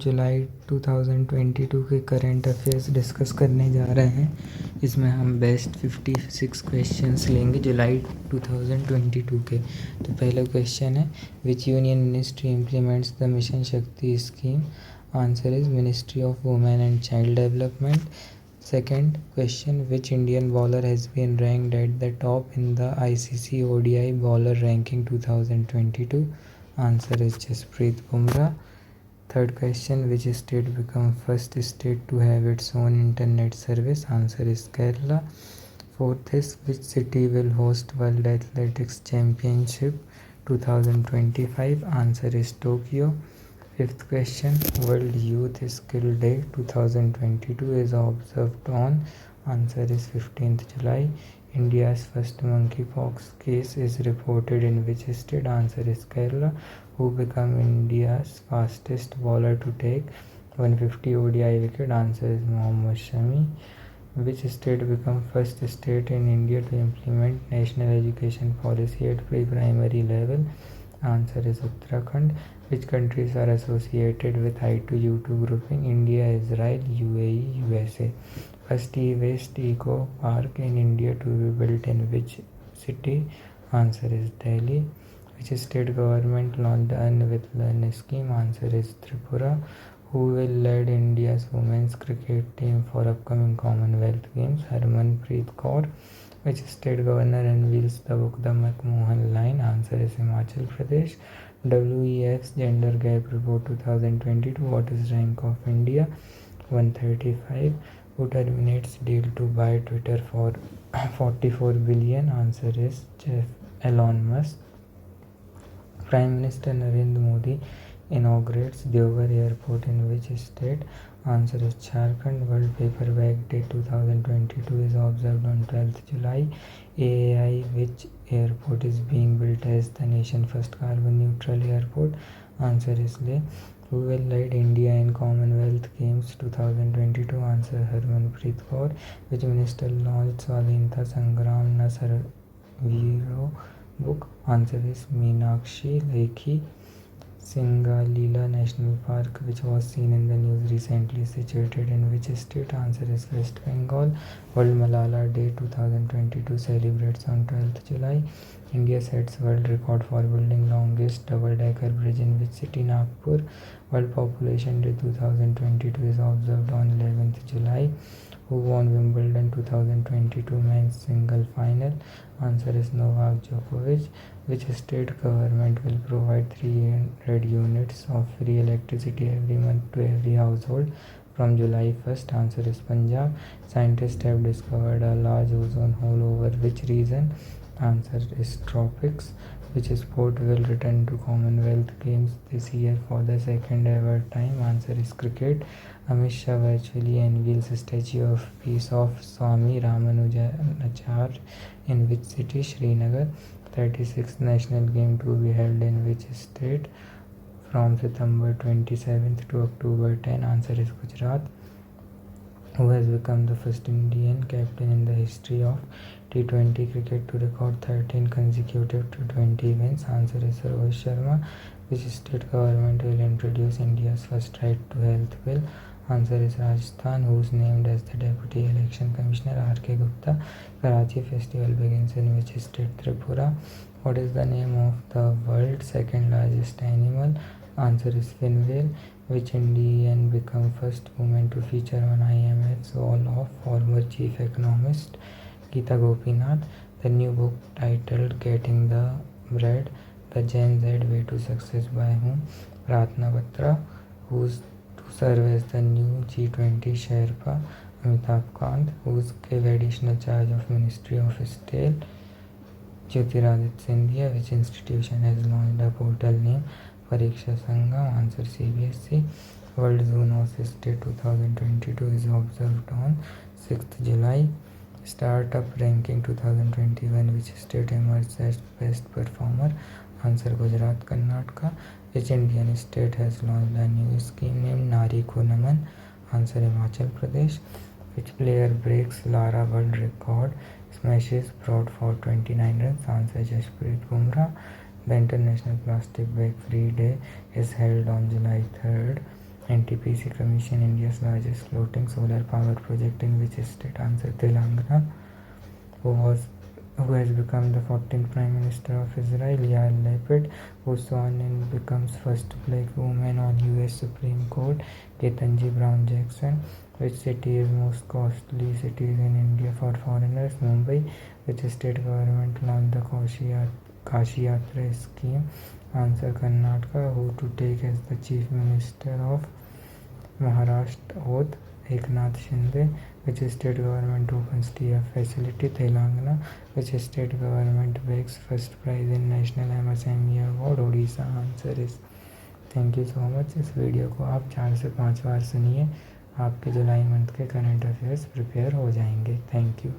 जुलाई 2022 के current affairs discuss करने जा रहे हैं। इसमें हम बेस्ट 56 क्वेश्चंस लेंगे जुलाई 2022 के। तो पहला क्वेश्चन है, which union ministry implements the mission Shakti scheme? Answer is ministry of women and child development. Second question, which Indian bowler has been ranked at the top in the ICC ODI bowler ranking 2022? Answer is Jasprit Bumrah. Third question, which state became first state to have its own internet service? Answer is Kerala. Fourth is, which city will host World Athletics Championship 2025? Answer is Tokyo. Fifth question, World Youth Skill Day 2022 is observed on? Answer is 15th July. India's first monkeypox case is reported in which state? Answer is Kerala. Who became India's fastest bowler to take 150 ODI wicket? Answer is Mohammad Shami. Which state became first state in India to implement national education policy at pre-primary level? Answer is Uttarakhand. Which countries are associated with I2U2 grouping? India, Israel, UAE, USA. First e-waste eco park in India to be built in which city? Answer is Delhi. Which state government launched the Earn with Learn scheme? Answer is Tripura. Who will lead India's women's cricket team for upcoming Commonwealth Games? Harmanpreet Kaur. Which state governor unveils the book The McMahon Line? Answer is Himachal Pradesh. WEF's Gender Gap Report 2022. What is rank of India? 135. Who terminates deal to buy Twitter for 44 billion? Answer is Elon Musk. Prime Minister Narendra Modi inaugurates Deoghar Airport in which state? Answer is Jharkhand. World Paperback Day 2022 is observed on 12th July. AAI, which airport is being built as the nation's first carbon neutral airport? Answer is Leh. Who will lead India in Commonwealth Games 2022? Answer Harmanpreet Kaur. Which minister launched Swadhinta Sangram Na Sarviro book? Answer is Meenakshi Lekhi. Singalila National Park, which was seen in the news recently, is situated in which state? Answer is West Bengal. World Malala Day 2022 celebrates on 12th July. India sets world record for building longest double-decker bridge in which city? Nagpur. World Population Day 2022 is observed on 11th July. Who won Wimbledon 2022 men's single final? Answer is Novak Djokovic. Which state government will provide 300 units of free electricity every month to every household from July 1st? Answer is Punjab. Scientists have discovered a large ozone hole over which region? Answer is tropics. Which sport will return to Commonwealth Games this year for the second ever time? Answer is cricket. Amit Shah virtually unveils Statue of Peace of Swami Ramanujacharya in which city? Srinagar. 36th National Game to be held in which state from September 27th to October 10? Answer is Gujarat. Who has become the first Indian captain in the history of T20 cricket to record 13 consecutive T20 wins? Answer is Rohit Sharma. Which state government will introduce India's first right to health bill? Answer is Rajasthan. Who is named as the Deputy Election Commissioner? R.K. Gupta. Karachi Festival begins in which state? Tripura. What is the name of the world's second largest animal? Answer is fin whale. Which Indian became first woman to feature on IMF's wall of former chief economist Geeta Gopinath? The new book titled Getting the Bread, The Gen Z Way to Success by whom? Pratna Batra. Who's to serve as the new G20 Sherpa? Amitabh Kant. Who's gave additional charge of Ministry of Steel? Jyotiraditya Scindia. Which institution has launched a portal named Pariksha Sangam? Answer CBSE. World Zoonosis Day 2022 is observed on 6th July. Startup Ranking 2021, which state emerged as best performer? Answer Gujarat, Karnataka. Which Indian state has launched a new scheme named Nari Ko Naman? Answer Himachal Pradesh. Which player breaks Lara world record smashes brought for 29 runs? Answer Jasprit Bumrah. The International Plastic Bag Free Day is held on July 3rd. NTPC commission India's largest floating solar power project in which state? Answer Telangana. Who has become the 14th Prime Minister of Israel? Yair Lapid. Who sworn in becomes first black woman on US Supreme Court? Ketanji Brown Jackson. Which city is most costly cities in India for foreigners? Mumbai. Which state government launched the Kashi Yatra scheme? Answer Karnataka. Who to take as the Chief Minister of Maharashtra oath? Eknath Shinde. Which state government opens TF facility? Telangana. Which state government bags first prize in National MSME Award? Odisha. Answer इस thank you so much. इस video को आप 4 से 5 बार सुनिए, आपके जुलाई month के current affairs prepare हो जाएंगे। Thank you.